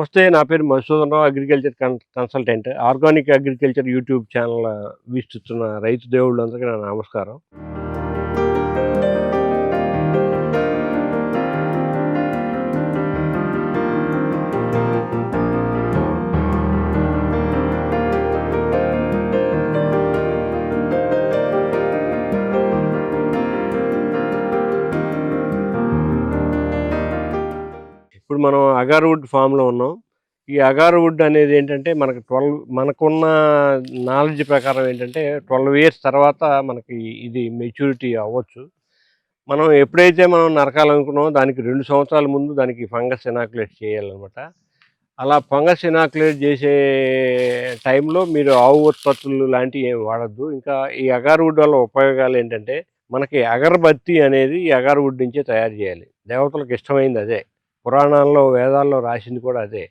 నమస్తే. నా పేరు Madhusudan Rao. Agriculture consultant. Organic agriculture YouTube channel వీక్షిస్తున్న రైతు దేవుళ్ళందరికీ నా నమస్కారం. ఇప్పుడు మనం అగార్‌వుడ్ ఫామ్‌లో ఉన్నాం. ఈ అగార్‌వుడ్ అనేది ఏంటంటే మనకున్న నాలెడ్జ్ ప్రకారం ఏంటంటే 12 ఇయర్స్ తర్వాత మనకి ఇది మెచ్యూరిటీ అవ్వచ్చు. మనం ఎప్పుడైతే మనం నరకాలనుకున్నామో దానికి 2 సంవత్సరాల ముందు దానికి ఫంగస్ ఇనాక్యులేట్ చేయాలనమాట. అలా ఫంగస్ ఇనాక్యులేట్ చేసే టైంలో మీరు ఆవు ఉత్పత్తులు లాంటివి ఏమి వాడొద్దు. ఇంకా ఈ అగార్‌వుడ్ వల్ల ఉపయోగాలేంటంటే మనకి అగరబత్తి అనేది ఈ అగార్‌వుడ్ నుంచే తయారు చేయాలి. దేవతలకు ఇష్టమైంది అదే. పురాణాల్లో, వేదాల్లో రాసింది కూడా అదే.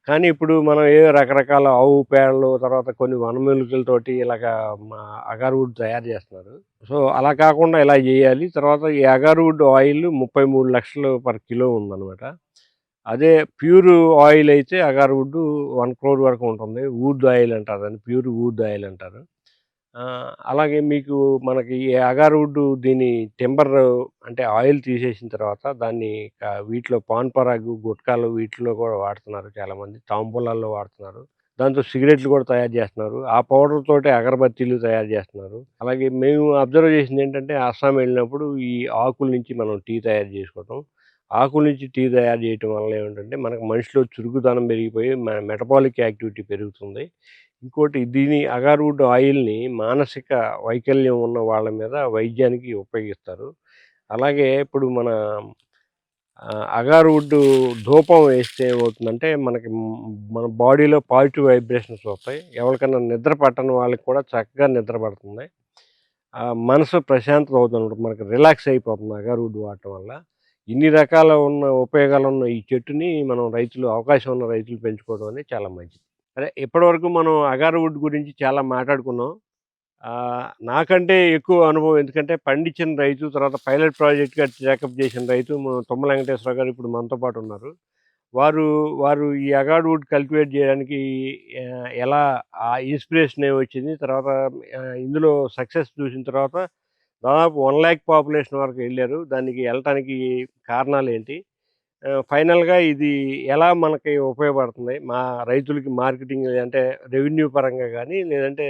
కానీ ఇప్పుడు మనం ఏవో రకరకాల ఆవు పేడలు, తర్వాత కొన్ని వనమూలికలతోటి ఇలాగా అగార్‌వుడ్ తయారు చేస్తున్నారు. సో, అలా కాకుండా ఇలా జేయాలి. తర్వాత ఈ అగార్‌వుడ్ ఆయిల్ 33,00,000 పర్ కిలో ఉందనమాట. అదే ప్యూర్ ఆయిల్ అయితే అగార్‌వుడ్ 1,00,00,000 వరకు ఉంటుంది. వుడ్ ఆయిల్ అంటారు దాన్ని. ప్యూర్ వుడ్ ఆయిల్ అంటారు. అలాగే మీకు మనకి ఈ అగార్‌వుడ్ దీని టింబర్ అంటే ఆయిల్ తీసేసిన తర్వాత దాన్ని వీటిలో పాన్ పరాగు, గుట్కాలు వీటిలో కూడా వాడుతున్నారు చాలామంది. తాంబూలాల్లో వాడుతున్నారు. దాంతో సిగరెట్లు కూడా తయారు చేస్తున్నారు. ఆ పౌడర్ తోటే అగరబత్తీలు తయారు చేస్తున్నారు. అలాగే మేము అబ్జర్వ్ చేసిందేంటంటే అస్సాం వెళ్ళినప్పుడు ఈ ఆకుల నుంచి మనం టీ తయారు చేసుకోవటం. ఆకుల నుంచి టీ తయారు చేయటం వల్ల ఏమిటంటే మనకు మనిషిలో చురుకుదనం పెరిగిపోయి మెటబాలిక్ యాక్టివిటీ పెరుగుతుంది. ఇంకోటి దీని అగార్‌వుడ్ ఆయిల్‌ని మానసిక వైకల్యం ఉన్న వాళ్ళ మీద వైద్యానికి ఉపయోగిస్తారు. అలాగే ఇప్పుడు అగార్‌వుడ్ ధూపం వేస్తే ఏమవుతుందంటే మన బాడీలో పాజిటివ్ వైబ్రేషన్స్ వస్తాయి. ఎవరికన్నా నిద్ర పట్టని వాళ్ళకి కూడా చక్కగా నిద్ర పడుతుంది. మనసు ప్రశాంతత అవుతుందన్నమాట. మనకి రిలాక్స్ అయిపోతుంది అగార్‌వుడ్ వాడటం వల్ల. ఇన్ని రకాల ఉపయోగాలున్న ఈ చెట్టుని మనం అవకాశం ఉన్న రైతులు పెంచుకోవడం అనేది చాలా మంచిది. అదే ఇప్పటివరకు మనం అగార్‌వుడ్ గురించి చాలా మాట్లాడుకున్నాం. నాకంటే ఎక్కువ అనుభవం ఎందుకంటే పండించిన రైతు, తర్వాత పైలట్ ప్రాజెక్ట్‌గా టేకప్ చేసిన రైతు తుమ్మల వెంకటేశ్వరరావు గారు ఇప్పుడు మనతో పాటు ఉన్నారు. వారు వారు ఈ అగార్‌వుడ్ కల్టివేట్ చేయడానికి ఎలా ఆ ఇన్‌స్పిరేషన్ ఏమొచ్చింది? తర్వాత ఇందులో సక్సెస్ చూసిన తర్వాత దాదాపు 1,00,000 పాపులేషన్ వరకు ఎళ్లారు. దానికి ఎళ్ళటానికి కారణాలేంటి? ఫైనల్‌గా ఇది ఎలా మనకి ఉపయోగపడుతుంది? మా రైతులకి మార్కెటింగ్ అంటే రెవెన్యూ పరంగా గానీ, లేదంటే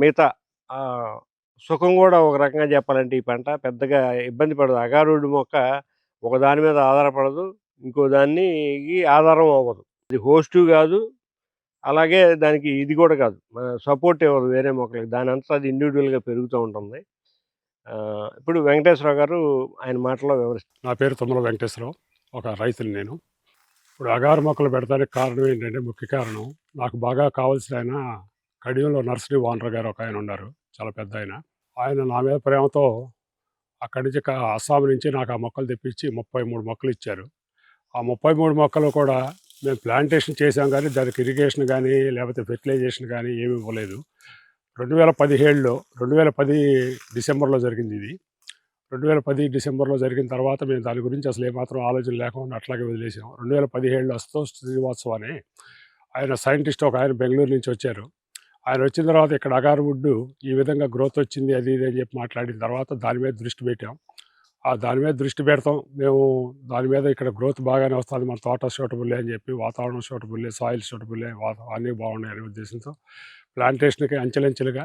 మిగతా ఆహ్, సుఖం గూడా ఒక రకంగా జెప్పాలంటే ఈ పంట పెద్దగా ఇబ్బంది పడదు. అగారుడు మొక్క ఒక దాని మీద ఆధారపడదు. ఇంకో దానికి ఆధారం అవ్వదు. ఇది హోస్టు గాదు. అలాగే దానికి ఇది గూడా గాదు. సపోర్ట్ ఇవ్వదు వేరే మొక్కలకి. దానంతట అది ఇండివిడ్యువల్‌గా పెరుగుతూ ఉంటుంది. ఇప్పుడు వెంకటేశ్వరరావు గారు ఆయన మాటల్లో వివరిస్తారు. నా పేరు తుమ్మల వెంకటేశ్వరరావు. ఒక రైతుని నేను. ఇప్పుడు అగారు మొక్కలు పెడతానికి కారణం ఏంటంటే, ముఖ్య కారణం నాకు బాగా కావాల్సిన ఆయన కడియంలో నర్సరీ ఓనర్ గారు ఒకాయన ఉన్నారు. చాలా పెద్దాయన. ఆయన నా మీద ప్రేమతో అక్కడి నుంచి అస్సాం నుంచి నాకు ఆ మొక్కలు తెప్పించి 33 మొక్కలిచ్చారు. ఆ 33 మొక్కలు కూడా మేము ప్లాంటేషన్ చేసాం గానీ, దానికి ఇరిగేషన్ గానీ, లేకపోతే ఫెర్టిలైజేషన్ గానీ ఏమి ఇవ్వలేదు. 2010 డిసెంబర్‌లో జరిగిందిది. 2010 డిసెంబర్‌లో జరిగిన తర్వాత మేము దాని గురించి అసలు ఏమాత్రం ఆలోచన లేకుండా అట్లాగే వదిలేసాం. 2017లో అశుతోష్ శ్రీవాత్సవ్ అని ఆయన సైంటిస్ట్ ఒకాయన బెంగుళూరు నుంచి వచ్చారు. ఆయన వచ్చిన తర్వాత ఇక్కడ అగార్‌వుడ్ ఈ విధంగా గ్రోత్ వచ్చింది అది ఇది అని చెప్పి మాట్లాడిన తర్వాత దాని మీద దృష్టి పెట్టాం. దాని మీద దృష్టి పెడతాం. మేము దాని మీద ఇక్కడ గ్రోత్ బాగానే వస్తుంది. మన తోట సూటబుల్లే అని చెప్పి, వాతావరణం సూటబుల్లే, సాయిల్ సూటబుల్లే, అన్నీ బాగున్నాయనే ఉద్దేశంతో ప్లాంటేషన్‌కి అంచెలంచెలుగా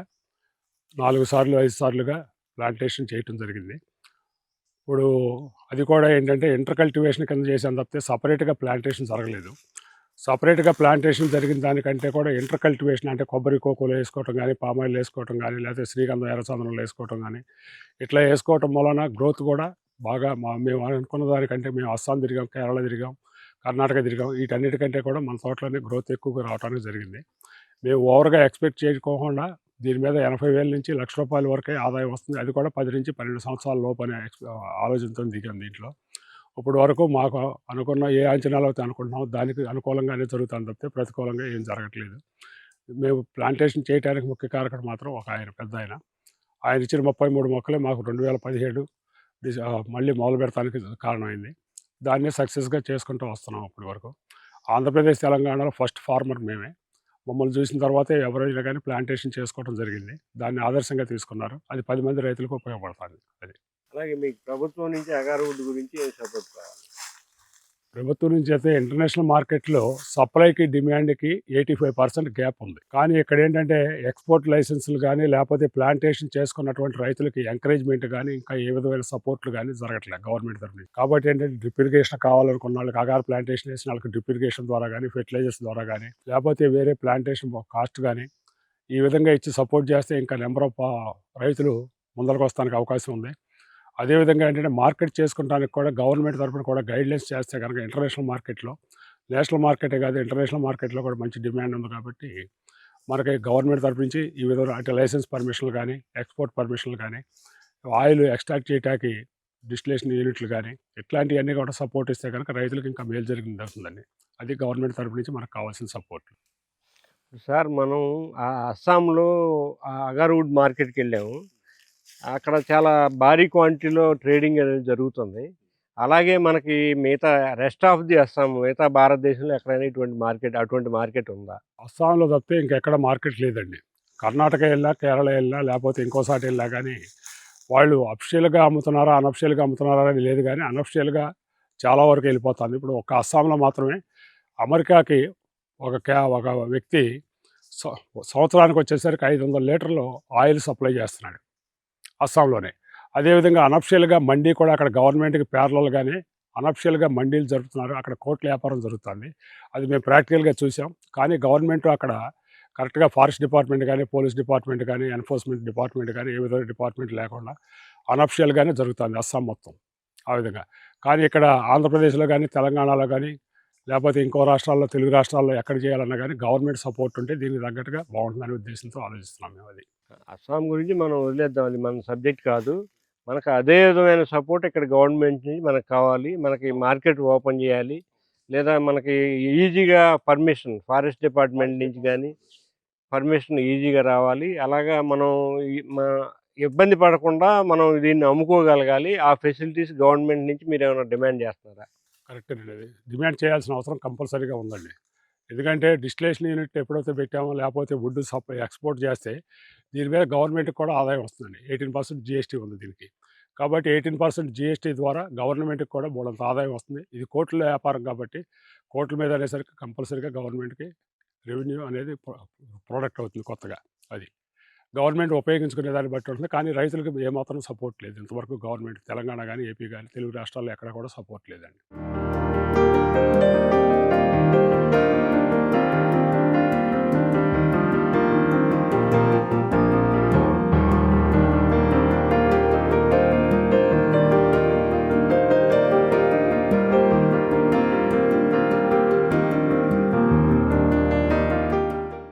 4 సార్లు, 5 సార్లుగా ప్లాంటేషన్ చేయటం జరిగింది. ఇప్పుడు అది కూడా ఏంటంటే ఇంటర్ కల్టివేషన్ కింద చేసాం తప్పితే సపరేట్‌గా ప్లాంటేషన్ జరగలేదు. సపరేట్‌గా ప్లాంటేషన్ జరిగిన దానికంటే కూడా ఇంటర్ కల్టివేషన్ అంటే కొబ్బరి కోకోలో వేసుకోవటం గానీ, పామాయిల్ వేసుకోవటం గానీ, లేకపోతే శ్రీగంధం, ఎర్రచందనంలో వేసుకోవటం గానీ, ఇట్లా వేసుకోవటం వలన గ్రోత్ కూడా బాగా మేము అనుకున్న దానికంటే మేము అస్సాం తిరిగాం, కేరళ తిరిగాం, కర్ణాటక తిరిగాం. వీటన్నిటికంటే కూడా మన తోటలోనే గ్రోత్ ఎక్కువగా రావటానికి జరిగింది. మేము ఓవర్‌గా ఎక్స్‌పెక్ట్ చేసుకోకుండా దీని మీద 80,000 నుంచి రూ. 1,00,000 వరకే ఆదాయం వస్తుంది. అది కూడా 10-12 సంవత్సరాల లోపనే ఆలోచనతో దిగాం దీంట్లో. ఇప్పటి వరకు మాకు అనుకున్న ఏ అంచనాలైతే అనుకుంటున్నామో దానికి అనుకూలంగానే జరుగుతుంది తప్పితే ప్రతికూలంగా ఏం జరగట్లేదు. మేము ప్లాంటేషన్ చేయటానికి ముఖ్య కారకుడు మాత్రం ఒకాయన పెద్దాయన. ఆయన ఇచ్చిన 33 మొక్కలే మాకు 2017 మళ్ళీ మొదలు పెడతానికి కారణమైంది. దాన్నే సక్సెస్‌గా చేసుకుంటూ వస్తున్నాం ఇప్పటి వరకు. ఆంధ్రప్రదేశ్, తెలంగాణలో ఫస్ట్ ఫార్మర్ మేమే. మమ్మల్ని చూసిన తర్వాతే ఎవరైనా కానీ ప్లాంటేషన్ చేసుకోవడం జరిగింది. దాన్ని ఆదర్శంగా తీసుకున్నారు. అది 10 మంది రైతులకు ఉపయోగపడుతుంది. అది. అలాగే మీకు ప్రభుత్వం నుంచి అగారవుడ్ గురించి ఏం సపోర్ట్ కావాలి? ప్రభుత్వం నుంచి అయితే ఇంటర్నేషనల్ మార్కెట్‌లో సప్లైకి, డిమాండ్‌కి 85% గ్యాప్ ఉంది. కానీ ఇక్కడేంటంటే ఎక్స్‌పోర్ట్ లైసెన్సులు గానీ, లేపోతే ప్లాంటేషన్ చేసుకున్నటువంటి రైతులకి ఎంకరేజ్‌మెంట్ గానీ, ఇంకా ఏ విధమైన సపోర్ట్‌లు గానీ జరగట్లేదు గవర్నమెంట్ తరఫు నుంచి. కాబట్టి ఏంటంటే డ్రిప్ ఇరిగేషన్ కావాలనుకున్న వాళ్ళకి అగార్ ప్లాంటేషన్ ఏసిన వాళ్ళకి డ్రిప్ ఇరిగేషన్ ద్వారా గానీ, ఫెర్టిలైజర్స్ ద్వారా గానీ, లేపోతే వేరే ప్లాంటేషన్ కాస్ట్ గానీ, ఈ విధంగా ఇచ్చి సపోర్ట్ చేస్తే ఇంకా నంబర్ ఆఫ్ రైతులు ముందలకొస్తానికి అవకాశం ఉంది. అదేవిధంగా ఏంటంటే మార్కెట్ చేసుకుంటానికి కూడా గవర్నమెంట్ తరపున కూడా గైడ్‌లైన్స్ చేస్తే గనక ఇంటర్నేషనల్ మార్కెట్‌లో, నేషనల్ మార్కెటే కాదు ఇంటర్నేషనల్ మార్కెట్‌లో కూడా మంచి డిమాండ్ ఉంది కాబట్టి, మనకి గవర్నమెంట్ తరపు నుంచి ఈ విధంగా అంటే లైసెన్స్ పర్మిషన్‌లు గానీ, ఎక్స్‌పోర్ట్ పర్మిషన్‌లు గానీ, ఆయిల్ ఎక్స్ట్రాక్ట్ చేయటానికి డిస్టిలేషన్ యూనిట్లు గానీ, ఇట్లాంటియన్నీ కూడా సపోర్ట్ ఇస్తే గనక రైతులకు ఇంకా మేలు జరుగుతుందండి. అది గవర్నమెంట్ తరపు నుంచి మనకు కావాల్సిన సపోర్ట్. సార్ మనం అస్సాంలో అగారవుడ్ మార్కెట్‌కెళ్ళాము. అక్కడ చాలా భారీ క్వాంటిటీలో ట్రేడింగ్ అనేది జరుగుతుంది. అలాగే మనకి మిగతా రెస్ట్ ఆఫ్ ది అస్సాం మిగతా భారతదేశంలో ఎక్కడైనా అటువంటి మార్కెట్ ఉందా? అస్సాంలో తప్పితే ఇంకెక్కడ మార్కెట్ లేదండి. కర్ణాటక ఎళ్ళినా, కేరళ ఎళ్ళినా లేపోతే ఇంకోసారి ఎళ్ళినా గానీ, వాళ్ళు అఫిషియల్‌గా అమ్ముతున్నారా, అనఫిషియల్‌గా అమ్ముతున్నారా అనేది లేదు గానీ, అనఫిషియల్‌గా చాలా వరకు ఎళ్ళిపోతుంది. ఇప్పుడు ఒక్క అస్సాంలో మాత్రమే అమెరికాకి ఒక వ్యక్తి స సంవత్సరానికి వచ్చేసరికి 500 లీటర్లు ఆయిల్ సప్లై చేస్తున్నాడు అస్సాంలోనే. అదేవిధంగా అనఫిషియల్‌గా మండీ కూడా అక్కడ గవర్నమెంట్‌కి ప్యారలల్‌గానే అనఫిషియల్‌గా మండీలు జరుపుతున్నారు. అక్కడ కోట్ల వ్యాపారం జరుగుతుంది. అది మేము ప్రాక్టికల్‌గా చూసాం. కానీ గవర్నమెంట్ అక్కడ కరెక్ట్‌గా ఫారెస్ట్ డిపార్ట్మెంట్ గానీ, పోలీస్ డిపార్ట్మెంట్ గానీ, ఎన్ఫోర్స్‌మెంట్ డిపార్ట్మెంట్ గానీ, ఏ విధమైన డిపార్ట్మెంట్ లేకుండా అనఫిషియల్‌గానే జరుగుతుంది అస్సాం మొత్తం. ఆ విధంగా. కానీ ఇక్కడ ఆంధ్రప్రదేశ్‌లో గానీ, తెలంగాణలో గానీ, లేపోతే ఇంకో రాష్ట్రాల్లో, తెలుగు రాష్ట్రాల్లో ఎక్కడ చేయాలన్నా గానీ గవర్నమెంట్ సపోర్ట్ ఉంటే దీనికి తగ్గట్టుగా బావుంటుందనే ఉద్దేశంతో ఆలోచిస్తున్నాం మేమది. అస్సాం గురించి మనం వదిలేద్దాం. అది మన సబ్జెక్ట్ కాదు. మనకు అదే విధమైన సపోర్ట్ ఇక్కడ గవర్నమెంట్ నుంచి మనకు కావాలి. మనకి మార్కెట్ ఓపెన్ చేయాలి. లేదా మనకి ఈజీగా పర్మిషన్ ఫారెస్ట్ డిపార్ట్మెంట్ నుంచి గానీ, పర్మిషన్ ఈజీగా రావాలి. అలాగా మనం ఈ మా ఇబ్బంది పడకుండా మనం దీన్ని అమ్ముకోగలగాలి. ఆ ఫెసిలిటీస్ గవర్నమెంట్ నుంచి మీరేమైనా డిమాండ్ చేస్తున్నారా? కరెక్టేనండి అది. డిమాండ్ చేయాల్సిన అవసరం కంపల్సరీగా ఉందండి. ఎందుకంటే డిస్టిలేషన్ యూనిట్ ఎప్పుడైతే పెట్టామో లేకపోతే వుడ్ సప్లై ఎక్స్‌పోర్ట్ చేస్తే దీని మీద గవర్నమెంట్‌కి కూడా ఆదాయం వస్తుందండి. 18% జీఎస్టీ ఉంది దీనికి. కాబట్టి 18% జీఎస్టీ ద్వారా గవర్నమెంట్‌కి కూడా బోలెడంత ఆదాయం వస్తుంది. ఇది కోట్ల వ్యాపారం కాబట్టి కోట్ల మీద అనేసరికి కంపల్సరీగా గవర్నమెంట్‌కి రెవెన్యూ అనేది ప్రొడక్ట్ అవుతుంది కొత్తగా. అది. గవర్నమెంట్ ఉపయోగించుకునే దాన్ని బట్టి ఉంటుంది. కానీ రైతులకు ఏమాత్రం సపోర్ట్ లేదు. ఇంతవరకు గవర్నమెంట్ తెలంగాణ గానీ, ఏపీ గానీ, తెలుగు రాష్ట్రాల్లో ఎక్కడ కూడా సపోర్ట్ లేదండి.